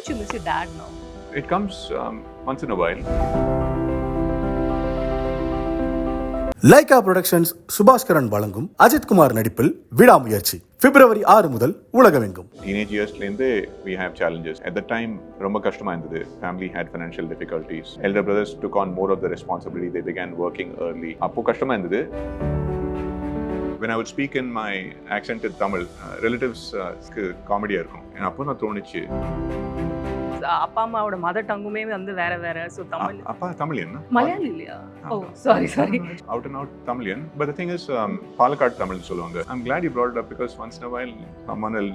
much you miss your dad now? It comes once in a while. Lyca productions Subaskaran வழங்கும் அஜித் குமார் நடிப்பில் விடாமுயற்சி பிப்ரவரி 6 முதல் உலகமெங்கும். Teenage yearsலேருந்து we have challenges. At the time ரொம்ப கஷ்டமா இருந்தது. Family had financial difficulties. Elder brothers took on more of the responsibility. They began working early. அப்போ கஷ்டமா இருந்தது. When I would speak in my accented Tamil, relatives காமெடியா இருக்கும். அப்போ நான் தோணுச்சு அப்பா அம்மாவோட மதர் டங்குமே வந்து வேற வேற. சோ தமிழ் அப்பா தமிழியன் மலையாளி இல்லையா? Oh sorry out and out Tamilian, but the thing is Palakkad Tamil சொல்லுவாங்க. I'm glad you brought it up because once in a while someone will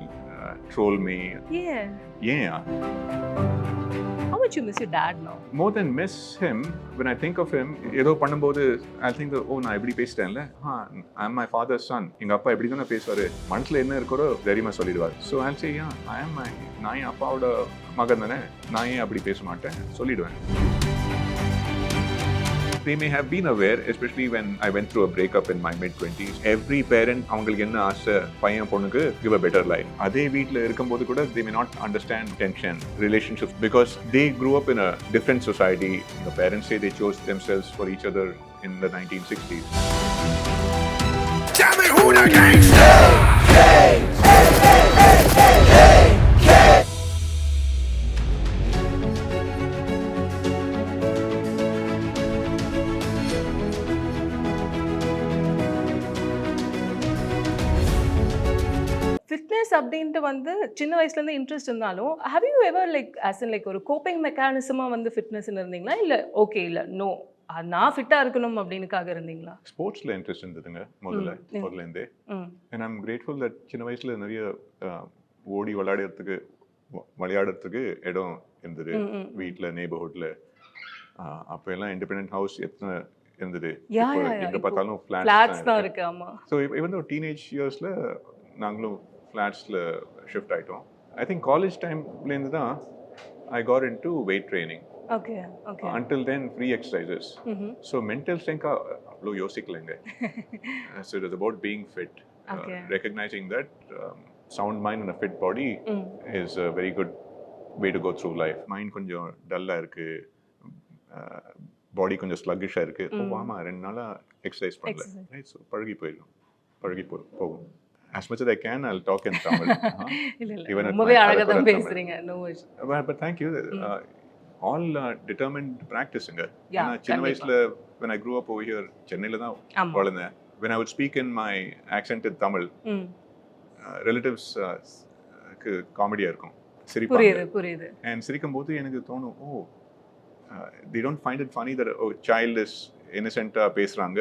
troll me. Yeah. How much you miss your dad now? More than miss him, when I think of him, ஏதோ பண்ணும்போது I think நான் இப்படி பேசிட்டேன்ல, I'm my father's son. எங்க அப்பா இப்படி தானே பேசுவாரு, மனசுல என்ன இருக்கோ தைரியமா சொல்லிடுவார். So I'll say I am நான் என் அப்பாவோட மகன் தானே, நான் ஏன் அப்படி பேச மாட்டேன் சொல்லிடுவேன். They may have been aware, especially when I went through a breakup in my mid-20s. Every parent, அவங்களுக்கு என்ன ஆசை, பையன் பொண்ணுக்கு give a better life. அதே வீட்டில் இருக்கும்போது கூட they may not understand tension, relationships, because they grew up in a different society. The parents say they chose themselves for each other in the 1960s. Tell me who the gangster! Fitness அப்படின்ட்டு வந்து சின்ன வயசுலேருந்து interest இருந்தாலும் how you ever ஒரு coping மெக்கானிசமாக வந்து ஃபிட்னஸ்ன்னு இருந்தீங்களா இல்லை okay இல்லை நோ நான் ஃபிட்டாக இருக்கணும் அப்படின்னுக்காக இருந்தீங்களா? ஸ்போர்ட்ஸில் இன்ட்ரெஸ்ட் இருந்ததுங்க முதல்லேருந்தே. அண்ட் ஐம் கிரேட்ஃபுல் தட் சின்ன வயசில் நிறைய ஓடி விளையாடுறதுக்கு இடம் இருந்தது வீட்டில், நெய்பர்ஹுட்டில். அப்போ எல்லாம் இண்டிபெண்டன்ட் ஹவுஸ் எத்தனை இருந்தது, எங்கே பார்த்தாலும் ஃப்ளாட்ஸ் தான் இருக்கு. ஆமாம். ஸோ இவன் டீனேஜ் இயர்ஸில் நாங்களும் ஃப்ளாட்ஸில் ஷிஃப்ட் ஆகிட்டோம். ஐ திங்க் காலேஜ் டைம்லேருந்து தான் I got in to weight training. Until then free exercises. So mental strength அவ்வளோ யோசிக்கலைங்க. So it is about being fit. Recognizing that sound mind and a fit body is a very good way to go through life. Mind கொஞ்சம் டல்லாக இருக்கு, பாடி கொஞ்சம் ஸ்லக்கிஷாக இருக்கு, ஆமாம் 2 நாளாக exercise பண்ணல, right? So பழகி போகும். As much as I can, I'll talk in Tamil. Even ரொம்பவே அழகா தான் பேசுறீங்க. No worries. But thank you. All determined practicing. சின்ன வயசுல when I grew up over here, சென்னையில தான் வளர்ந்தேன். When I would speak in my accented Tamil, relatives காமெடியா இருக்கும், சிரிப்பாங்க. புரியுது. And சிரிக்கும்போது எனக்கு தோணும், they don't find it funny that child is innocent பேசுறாங்க.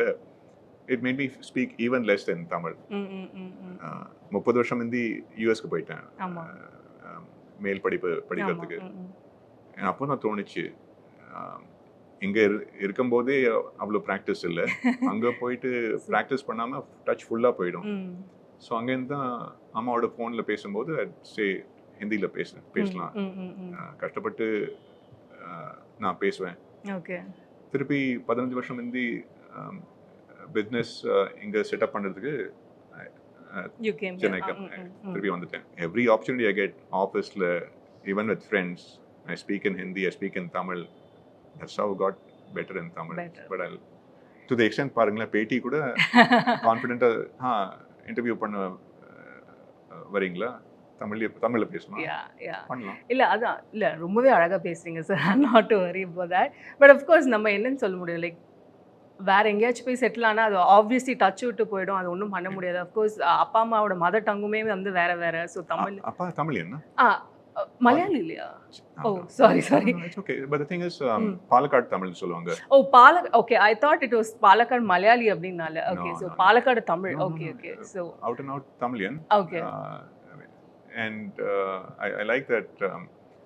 It made me speak even less than Tamil. 30 வருஷம் இந்தி யூஎஸ்க்கு போயிட்டேன் மேல் படிக்கிறதுக்கு. அப்போ நான் தோணுச்சு, இங்கே இருக்கும்போதே அவ்வளோ ப்ராக்டிஸ் இல்லை, அங்கே போயிட்டு ப்ராக்டிஸ் பண்ணாமல் டச் ஃபுல்லாக போயிடும். ஸோ அங்கேருந்து தான் அம்மாவோட ஃபோனில் பேசும்போது ஹிந்தியில் பேசலாம், கஷ்டப்பட்டு நான் பேசுவேன். திருப்பி 15 வருஷம் ஹிந்தி பிஸ்னஸ் இங்கே செட்டப் பண்ணுறதுக்கு சென்னைக்கு திருப்பி வந்துட்டேன். எவ்ரி ஆப்பர்ச்சுனிட்டி ஐ கெட் ஆஃபீஸில், even with friends, I speak in Hindi, I speak in Tamil. That's how I got better in Tamil. But I'll, to the extent, பாருங்களேன், பேட்டி கூட கான்ஃபிடென்ட்டாக இன்டர்வியூ பண்ண வரீங்களா, தமிழ்ல பேசணும் பண்ணலாம். இல்லை அதான் இல்லை ரொம்பவே அழகாக பேசுறீங்க sir. Not to worry about that. But of course நம்ம என்னன்னு சொல்ல முடியும், லைக் வேற எங்கேயாச்சும் போய் செட்டில் ஆனால் அது ஆப்வியஸ்லி டச் விட்டு போயிடும், அது ஒன்றும் பண்ண முடியாது. அஃப்கோர்ஸ் அப்பா அம்மாவோட மதர் டங்குமே வந்து வேற வேற. ஸோ தமிழ் என்ன மலையாளி இல்லையா? Oh sorry it's okay. But the thing is Palakkad Tamil சொல்லுவாங்க. Oh okay, I thought it was Palakkad Malayali அப்படினால. Okay, so Palakkad Tamil. Okay so out and out Tamilian. Okay. And I like that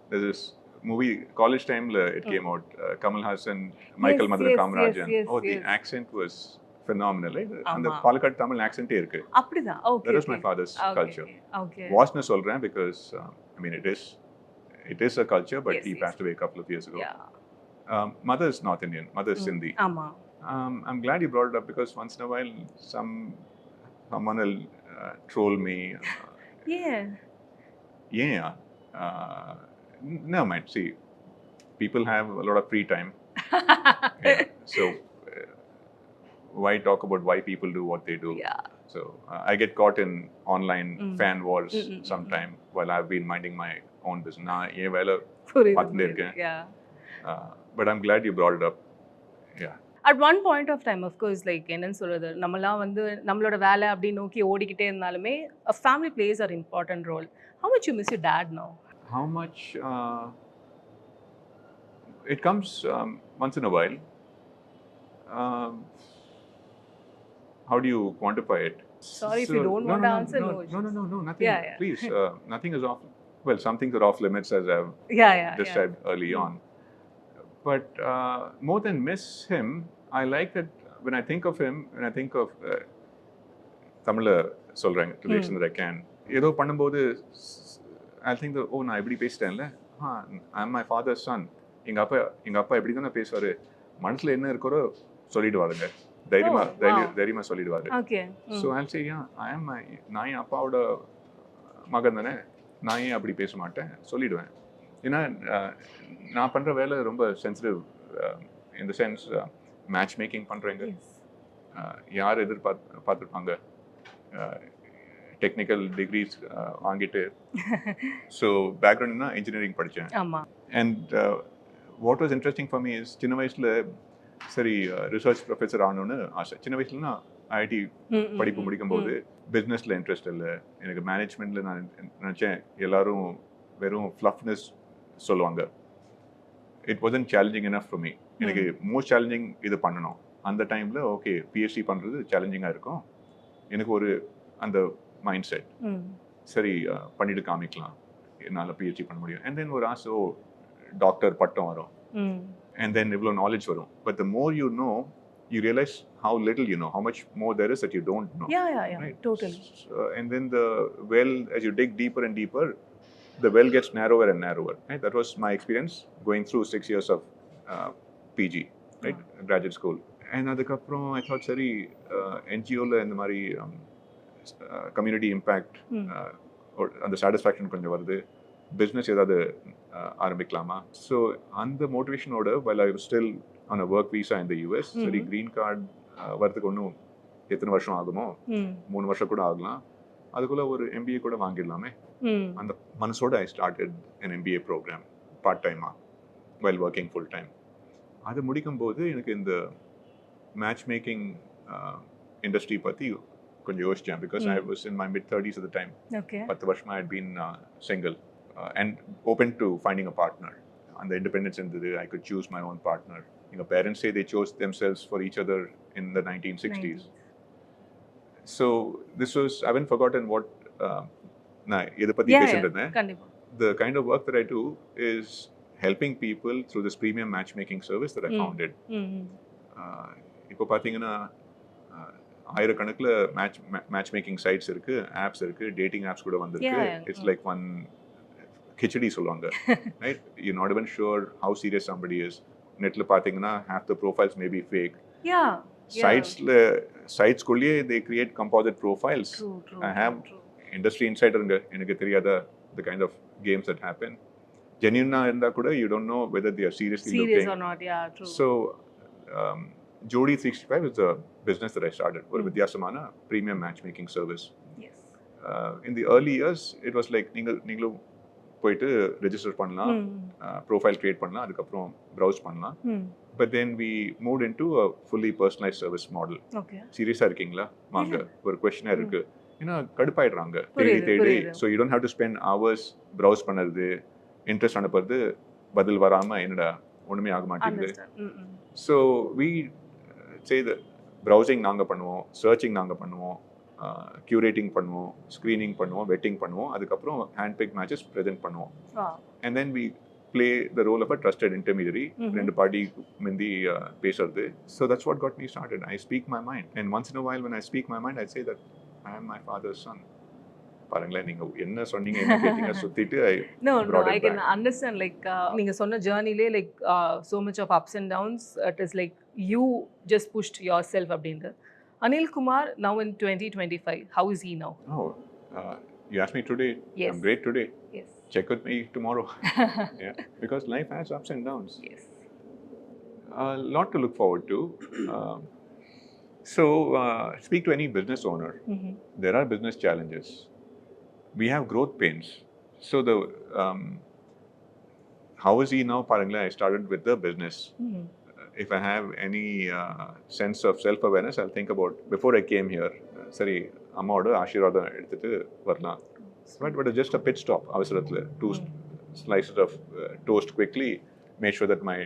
there's this movie college time it came out, Kamal Hassan, Michael Madhur Kamarajan. The accent was phenomenal. And the Palakkad Tamil accent irukku. அப்படிதான். Okay. That was my father's culture. Okay. Wasna solren because I mean it is a culture, but he passed away a couple of years ago. Mother is North Indian, mother is Sindhi. I'm glad you brought it up because once in a while someone will troll me. No, man. See, people have a lot of free time. Yeah. So why talk about why people do what they do? Yeah. So I get caught in online fan wars sometime while I've been minding my own business. நான் ஏன் வேலை பார்த்துட்டே இருக்கேன். Yeah. But I'm glad you brought it up. Yeah. At one point of time, of course, like என்னன்னு சொல்றது, நம்மலாம் வந்து நம்மளோட வேலை அப்படி நோக்கி ஓடிக்கிட்டே இருந்தாலுமே a family plays an important role. How much you miss your dad now? How much? It comes once in a while. How do you quantify it? Sorry if you don't want to answer. No, nothing. Yeah. Please, nothing is off. Well, some things are off limits, as I've described early on. But more than miss him, I like that when I think of him, when I think of Tamil சொல்றேன் to the extent that I can. ஏதோ பண்ணும்போது I think that நான் இப்படி பேசிட்டேன்ல, I'm my father's son. எங்க அப்பா இப்படி தானே பேசுவாரு, மனசுல என்ன இருக்கோ சொல்லிடுவாருங்க, தைரியமா சொல்லிடுவாரு. So I'll say, yeah, நான் என் அப்பாவோட மகன் தானே, நான் ஏன் அப்படி பேச மாட்டேன் சொல்லிடுவேன். ஏன்னா நான் பண்ணுற வேலை ரொம்ப சென்சிட்டிவ். இந்த சென்ஸ் மேட்ச் மேக்கிங் பண்ணுறேங்க, யார் பார்த்துருப்பாங்க டெக்னிக்கல் டிகிரிஸ் வாங்கிட்டு. ஸோ பேக்ரவுண்ட்னா இன்ஜினியரிங் படித்தேன். And what was interesting for me is, சின்ன வயசில் சரி ரிசர்ச் ப்ரொஃபஸர் ஆகணும்னு ஆசை. சின்ன வயசுலனா ஐடி படிப்பு முடிக்கும்போது பிஸ்னஸில் இன்ட்ரெஸ்ட் இல்லை எனக்கு. மேனேஜ்மெண்ட்டில் நான் நினச்சேன் எல்லாரும் வெறும் ஃப்ளஃப்னஸ் சொல்லுவாங்க. It wasn't challenging enough for me. எனக்கு மோஸ்ட் சேலஞ்சிங் இது பண்ணணும். அந்த டைமில் ஓகே பிஹெச்டி பண்ணுறது சேலஞ்சிங்காக இருக்கும். எனக்கு ஒரு அந்த மைண்ட் செட், சரி பண்ணிட்டு காமிக்கலாம், என்னால் பிஹெச்டி பண்ண முடியும். அண்ட் தென் ஒரு ஆசை, டாக்டர் பட்டம் வரும், and then இவ்வளோ நாலேஜ் வரும். But the more you know, you realize how little you know, how much more there is that you don't know. Yeah, right? Totally. And then the well, as you dig deeper and deeper, the well gets narrower and narrower. Right? That was my experience going through 6 years of PG, right? Graduate school. And அதுக்கப்புறம் I thought சரி NGOல இந்த மாதிரி community impact அந்த satisfaction கொஞ்சம் வருது, business ஏதாவது ஆரம்பிக்கலாமா. So அந்த மோட்டிவேஷனோட while I was still on a work visa in the US, சரி க்ரீன் கார்டு வரதுக்கு ஒன்றும் எத்தனை வருஷம் ஆகுமோ, 3 வருஷம் கூட ஆகலாம், அதுக்குள்ள ஒரு MBA கூட வாங்கிடலாமே. அந்த மனசோட I started an MBA program part டைமாக while working full time. அது முடிக்கும்போது எனக்கு இந்த மேட்ச் மேக்கிங் இண்டஸ்ட்ரி பற்றி கொஞ்சம் யோசித்தேன். Because I was in my mid-30s at the time. 10 வருஷமாக I had been single and open to finding a partner. அந்த இண்டிபெண்டன்ஸ் இருந்தது. I could choose my own partner. எங்கள் parents say they chose themselves for each other in the 1960s. So this was, I haven't forgotten what நான் இதை பற்றி பேசிட்டு இருந்தேன். The kind of work that I do is helping people through this premium matchmaking service that I founded. இப்போ பார்த்தீங்கன்னா ஆயிரக்கணக்கில் match making sides இருக்கு, apps இருக்கு, டேட்டிங் ஆப்ஸ் கூட வந்திருக்கு. இட்ஸ் லைக் ஒன் கிச்சடி சொல்லுவாங்க, right? You not even sure how serious somebody is. நெட்ல பார்த்தீங்கன்னா half the profiles may be fake. சைட்ஸ்குள்ளேயே they create composite profiles. I have industry insiderங்க, எனக்கு தெரியாத the kind of games that happen. Genuine இருந்தா கூட you don't know whether they are seriously looking or not. Yeah, true. So Jodi 365 is a business that I started, ஒரு வித்தியாசமான premium matchmaking service. Yes. In the early years it was like நீங்களும் போயிட்டு register பண்ணலாம், profile create பண்ணலாம், அதுக்கப்புறம் browse பண்ணலாம். But then we moved into a fully personalized service model. சீரியஸா இருக்கீங்களா வாங்க, ஒரு கொஸ்டினர் இருக்கு, ஏன்னா கடுப்பாயிடுறாங்க தேடி. So you don't have to spend hours browse பண்ணுறது, இன்ட்ரெஸ்ட் அனுப்புறது, பதில் வராமல் என்னடா ஒன்றுமே ஆக மாட்டேங்குது. So we say the browsing நாங்கள் பண்ணுவோம், சர்ச்சிங் நாங்கள் பண்ணுவோம், கியூரேட்டிங் பண்ணுவோம், ஸ்க்ரீனிங் பண்ணுவோம், வெட்டிங் பண்ணுவோம், அதுக்கப்புறம் ஹேண்ட் பிக் மேட்சஸ் ப்ரெசென்ட் பண்ணுவோம். And then we play the role of a trusted intermediary, ரெண்டு பார்ட்டி முந்தி பேசுறது. So that's what got me started. I speak my mind and once in a while when I speak my mind I say that I am my father's son. பாருங்களேன், நீங்க என்ன சொன்னீங்க, என்ன கேட்டீங்க, சுத்திட்டு no I can understand, like நீங்க சொன்ன ஜர்னிலே like so much of ups and downs, it is like you just pushed yourself அப்படின்றது. Anil Kumar, now in 2025, how is he now? You asked me today. Yes. I'm great today. Yes. check with me tomorrow. Yeah, because life has ups and downs. Yes. A lot to look forward to. So, speak to any business owner. There are business challenges. We have growth pains. So, how is he now? I started with the business. If I have any sense of self-awareness, I'll think about, before I came here, sorry, அம்மாவோட ஆசீர்வாதம் எடுத்துட்டு வரலாம். But it's just a pit stop. அவசரத்தில் 2 slices of toast quickly, made sure that my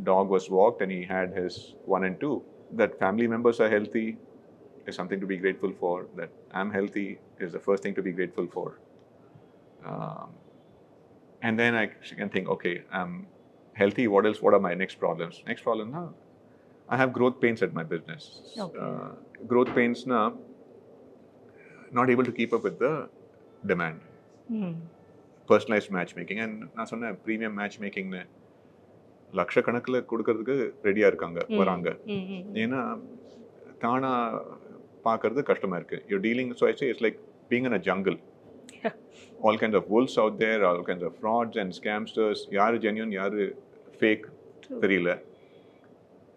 dog was walked and he had his 1 and 2. That family members are healthy is something to be grateful for. That I'm healthy is the first thing to be grateful for. And then I can think, okay, I'm healthy. What else? What are my next problems? Next problem now, I have growth pains at my business. Okay. Growth pains now, not able to keep up with the demand. Personalized matchmaking. And நான் சொன்னேன் premium மேட்ச்மேக்கிங்னு லட்சக்கணக்கில் கொடுக்கறதுக்கு ரெடியாக இருக்காங்க, வராங்க. ஏன்னா தானா பார்க்கறது கஷ்டமாக இருக்குது. You're dealing, so I say it's like being in a jungle. All kinds of wolves out there, all kinds of frauds and scamsters. யாரு genuine, யாரு fake தெரியல.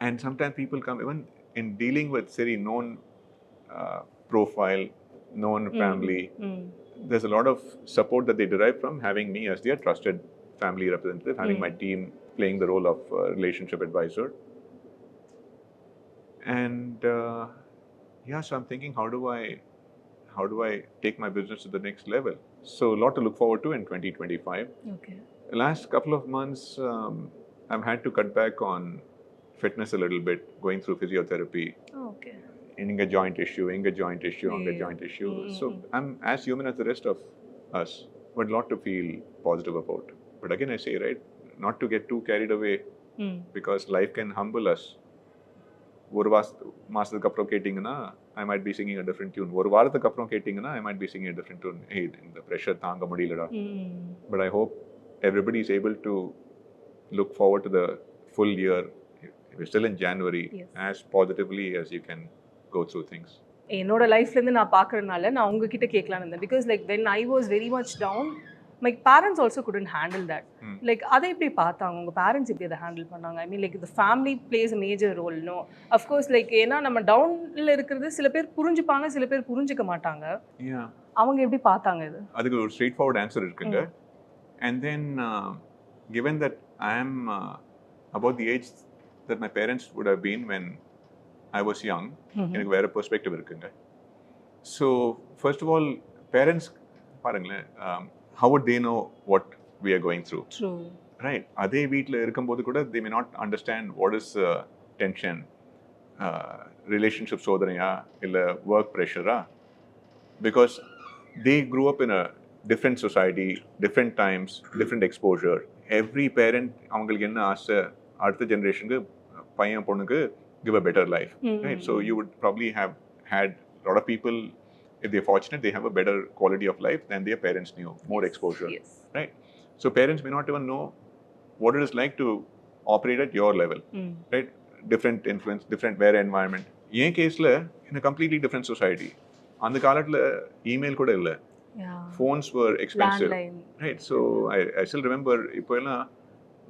And sometimes people come, even in dealing with known profile, known family, there's a lot of support that they derive from having me as their trusted family representative, having my team playing the role of relationship advisor. And yeah, so I'm thinking, how do I take my business to the next level? So a lot to look forward to in 2025. Okay. The last couple of months, I've had to cut back on fitness a little bit, going through physiotherapy. Okay. Inga joint issue, anga joint issue. So I'm as human as the rest of us, but a lot to feel positive about. But again, I say, right, not to get too carried away, because life can humble us. ஒரு மாசத்துக்கு அப்புறம் கேட்டிங்கன்னா I might be singing a different tune. ஒரு வாரத்துக்கு அப்புறம் கேட்டிங்கன்னா I might be singing a different tune. Hey, இந்த pressure தாங்க முடியலடா. But I hope everybody is able to look forward to the full year. We're still in January, as positively as you can go through things. என்னோட லைஃப்லேருந்து நான் பார்க்குறதுனால நான் உங்ககிட்ட கேட்கலான்னு இருந்தேன். Because like when I was very much down, my parents also couldn't handle that. Like அதை எப்படி பார்த்தாங்க உங்கள் பேரண்ட்ஸ் எப்படி அதை ஹேண்டில் பண்ணாங்க? I mean like the family plays a major role. No of course like ஏன்னா நம்ம டவுனில் இருக்கிறது சில பேர் புரிஞ்சுப்பாங்க, சில பேர் புரிஞ்சுக்க மாட்டாங்க. அவங்க எப்படி பார்த்தாங்க இது? அதுக்கு ஒரு ஸ்ட்ரெயிட் ஃபார்வர்ட் ஆன்சர் இருக்குங்க. And then given that I am about the age that my parents would have been when I was young, எனக்கு வேற பெர்ஸ்பெக்டிவ் இருக்குங்க. So first of all, parents பாருங்களேன், how would they know what we are going through? True. Right. அதே வீட்டில் இருக்கும்போது கூட they may not understand what is tension, relationship சோதனையா இல்லை work pressure-ஆ, because they grew up in a different society, different times, different exposure. Every parent அவங்களுக்கு என்ன ஆசை, அடுத்த ஜெனரேஷனுக்கு பையன் பொண்ணுக்கு give a better life, right? So you would probably have had a lot of people, if they're fortunate, they have a better quality of life than their parents knew, more exposure, right? So parents may not even know what it is like to operate at your level, right? Different influence, different வேற environment. என் கேஸில் in a completely different society. அந்த காலத்தில் email கூட இல்லை. Phones were expensive. Landline. Right? So I still remember, இப்போ எல்லாம்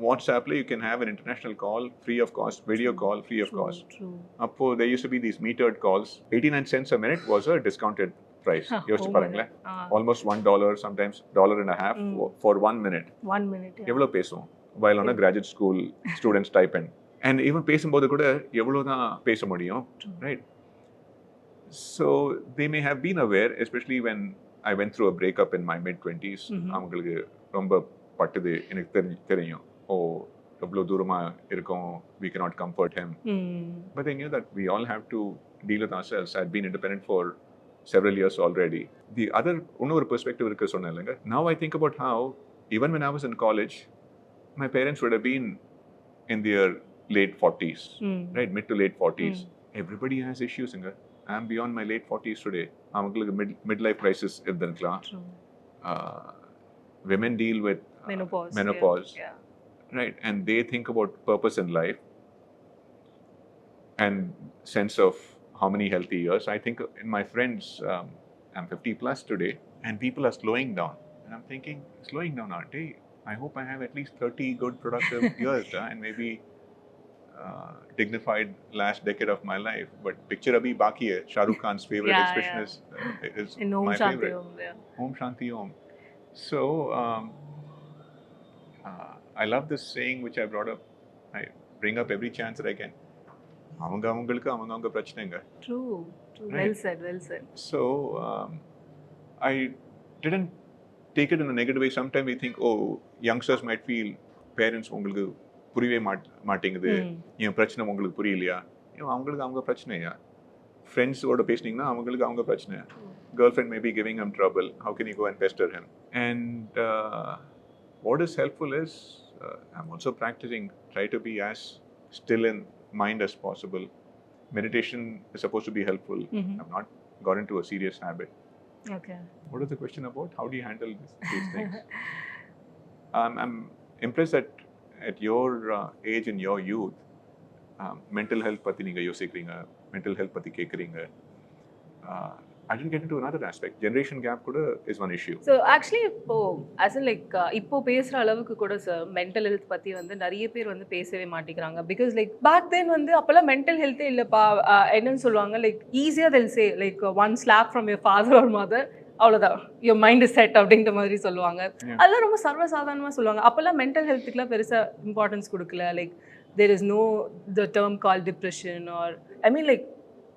WhatsApp you can have an international call free of cost, video call free of cost. True. Appo there used to be these metered calls. 89 cents a minute was a discounted price. யோசிச்சு பாருங்களேன், almost $1, sometimes $1.50 for 1 minute. 1 minute. எவ்வளோ பேசுவோம் while on a graduate school student stipend. And even பேசும்போது கூட எவ்வளோ தான் பேச முடியும், right? So they may have been aware, especially when I went through a breakup in my mid-20s. அவங்களுக்கு ரொம்ப பட்டுது, எனக்கு தெரியும். Oh, எவ்வளோ தூரமாக இருக்கும், we cannot comfort him. But they knew that we all have to deal with ourselves. I had been independent for several years already. The other, இன்னொரு perspective இருக்கு சொன்னேன் இல்லைங்க. Now I think about how, even when I was in college, my parents would have been in their late 40s, right? Mid to late 40s. Everybody has issues. I'm beyond my late 40s today. அவங்களுக்கு midlife crisis இருந்திருக்கலாம். Women deal with menopause. Yeah. Right, and they think about purpose in life and sense of how many healthy years. I think in my friends, I'm 50 plus today, and people are slowing down. And I'm thinking, slowing down, auntie. I hope I have at least 30 good productive years and maybe dignified last decade of my life. But picture abhi baki hai. Shah Rukh Khan's favorite expression is in Om my Shanti favorite. Om, yeah. Om Shanti Om. So I love this saying which I brought up. I bring up every chance that I can. அவங்க பிரச்சனைங்க. True. Right. Well said, well said. So I didn't take it in a negative way. Sometimes we think, oh, youngsters might feel parents உங்களுக்கு புரியவே மாட்டேங்குது, என் பிரச்சனை உங்களுக்கு புரியலையா, அவங்களுக்கு அவங்க பிரச்சனையா. ஃப்ரெண்ட்ஸோட பேசினீங்கன்னா அவங்களுக்கு அவங்க பிரச்சனை. Girlfriend may be giving him trouble. How can you go and pester him? And what is helpful is I'm also practicing, try to be as still in mind as possible. Meditation is supposed to be helpful. I've not got into a serious habit. Okay. What is the question about? How do you handle these things? I'm impressed that at your age in your youth, mental health பத்தி நீங்க யோசிக்கிறீங்க, mental health பத்தி கேக்குறீங்க. I didn't get into another aspect. Generation gap kuda is one issue. So actually இப்போ as in like இப்போ பேசுற அளவுக்கு கூட சார் மென்டல் ஹெல்த் பத்தி வந்து நிறைய பேர் வந்து பேசவே மாட்டேங்கிறாங்க. பிகாஸ் லைக் பேக் தென் வந்து அப்பெல்லாம் மென்டல் ஹெல்த்தே இல்லப்பா, என்னன்னு சொல்லுவாங்க, லைக் ஈஸியா they'll say like one slap from your father or mother, அவ்வளோதான், your mind is set அப்படின்ற மாதிரி சொல்லுவாங்க. அதெல்லாம் ரொம்ப சர்வசாதாரணமாக சொல்லுவாங்க. அப்போல்லாம் மென்டல் ஹெல்த்துக்குலாம் பெருசாக இம்பார்ட்டன்ஸ் கொடுக்கல. Like there is no the term called depression or I mean like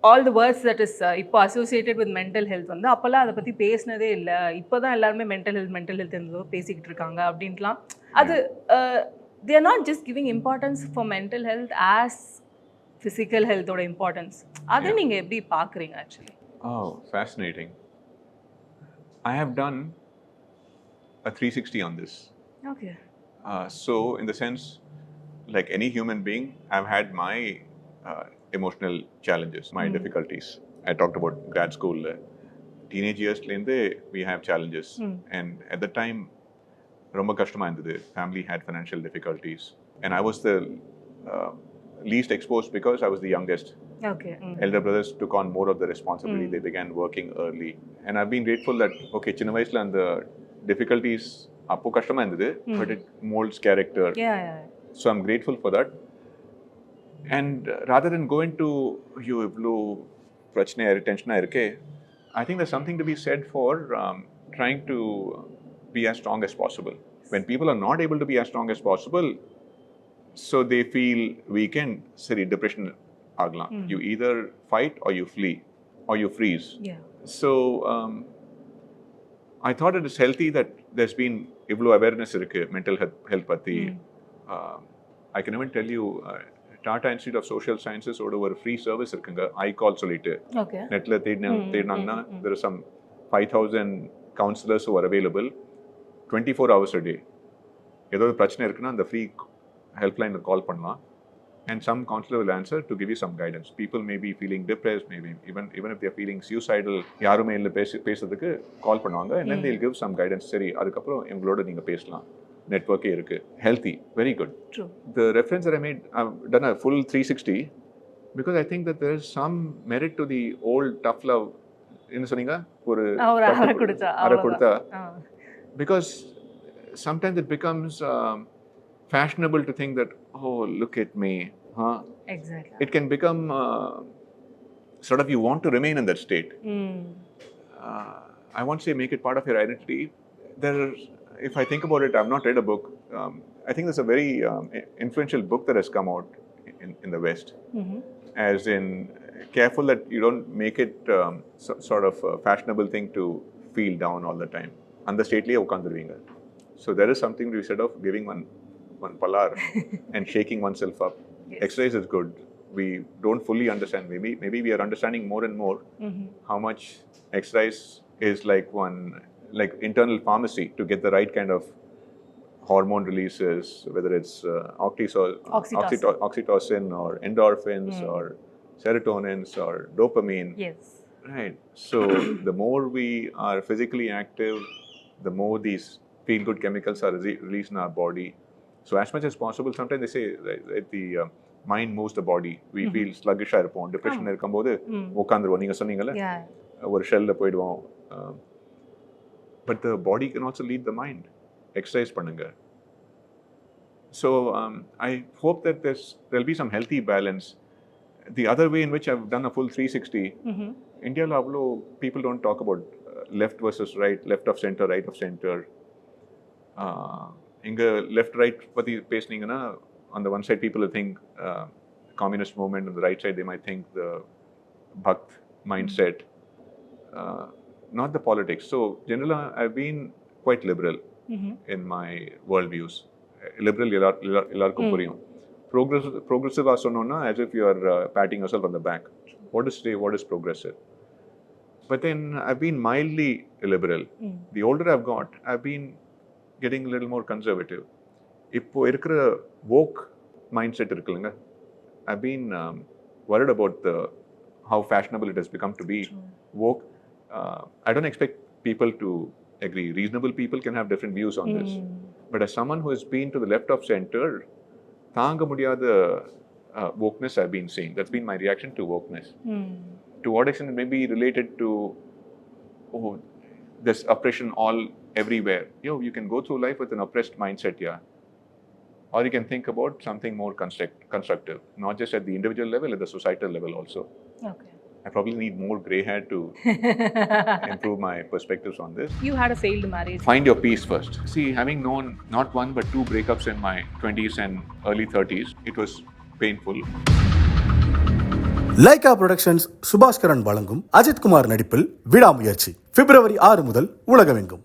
all the words that is இப்போ associated with mental health வந்து அப்போல்லாம் அதை பற்றி பேசினதே இல்லை. இப்போ தான் எல்லாருமே மென்டல் ஹெல்த் இருந்ததோ பேசிக்கிட்டு இருக்காங்க அப்படின்ட்டுலாம். அது they are not just giving importance for mental health as physical healthோட importance. அதை நீங்கள் எப்படி பார்க்குறீங்க actually? Oh, fascinating. I have done a 360 on this. Okay. So in the sense, like any human being, I've had my emotional challenges, my difficulties. I talked about grad school, teenage years we have challenges. And at the time, romba kashthama irundhudu. Family had financial difficulties. And I was the least exposed because I was the youngest. Okay. Elder brothers took on more of the responsibility. They began working early. And I've been grateful that, okay, chinna vayasula and the difficulties appo kashthama irundhudu, but it molds character. Yeah. So I'm grateful for that. And rather than go into you blue prachne tension iruke, I think there's something to be said for trying to be as strong as possible. When people are not able to be as strong as possible, so they feel weakened, sorry, depression agla. You either fight or you flee or you freeze. Yeah. So I thought it is healthy that there's been ivlo awareness iruke mental health patti. I can even tell you, Tata Institute of Social Sciences ஓட ஒரு free service இருக்குங்க, iCall சொல்லிட்டு. Okay. நெட்ல தேடினாங்கன்னா there are some 5,000 counselors who are available 24 hours a day. ஏதோ பிரச்சனை இருக்குன்னா அந்த free ஹெல்ப்லைனில் கால் பண்ணலாம். And some counselor will answer to give you some guidance. People may be feeling depressed, maybe even if they are feeling suicidal, யாருமே இல்லை பேசுறதுக்கு கால் பண்ணுவாங்க. And then they'll give some guidance. சரி, அதுக்கப்புறம் இவங்களோட நீங்கள் பேசலாம். Network இருக்கு. Healthy, very good. True. The reference that I made, I've done a full 360 because I think that there is some merit to the old tough love. என்ன சொன்னீங்க? ஒரு அரை கொடுத்தா. Because sometimes it becomes fashionable to think that, oh, look at me. Exactly. It can become sort of you want to remain in that state. I won't say make it part of your identity. If I think about it, I've not read a book. I think there's a very influential book that has come out in the West. As in, careful that you don't make it sort of a fashionable thing to feel down all the time. And the stately ukandirvinga. So there is something to be said of giving one palar and shaking oneself up. Yes. Exercise is good. We don't fully understand. Maybe we are understanding more and more how much exercise is like internal pharmacy to get the right kind of hormone releases, whether it's oxytocin or endorphins or serotonins or dopamine. Yes. Right. So the more we are physically active, the more these feel-good chemicals are released in our body. So as much as possible, sometimes they say that the mind moves the body. We feel sluggish irupom. Depression irukumbodhu ukandruvom. Neenga sonningala, ஒரு ஷெல்ல போய்டுவோம். but the body can also lead the mind. Exercise pannunga. So I hope that there'll be some healthy balance. The other way in which I've done a full 360, India la avlo people don't talk about left versus right, left of center, right of center. Inga left right pati pesningana, on the one side people will think communist movement, on the right side they might think the Bhakt mindset, not the politics. So generally I've been quite liberal in my worldviews. Liberal ellarkum puriyum. Progressive sonona as if you are patting yourself on the back. What is progressive? But then I've been mildly liberal. The older I've got, I've been getting a little more conservative. Ippo irukra woke mindset irukkulanga. I've been worried about how fashionable it has become to be woke. I don't expect people to agree. Reasonable people can have different views on this. But as someone who has been to the left of center, thanga mudiyada wokeness I've been seeing. That's been my reaction to wokeness. To what extent it may be related to this oppression all everywhere. You can go through life with an oppressed mindset, yeah. Or you can think about something more constructive, not just at the individual level, at the societal level also. Okay. I probably need more grey hair to improve my perspectives on this. You had a failed marriage. Find your peace first. See, having known not one but 2 breakups in my 20s and early 30s, it was painful. Lyca productions Subaskaran வழங்கும் அஜித் குமார் நடிப்பில் விடாமுயற்சி பிப்ரவரி 6 முதல் உலகமெங்கும்.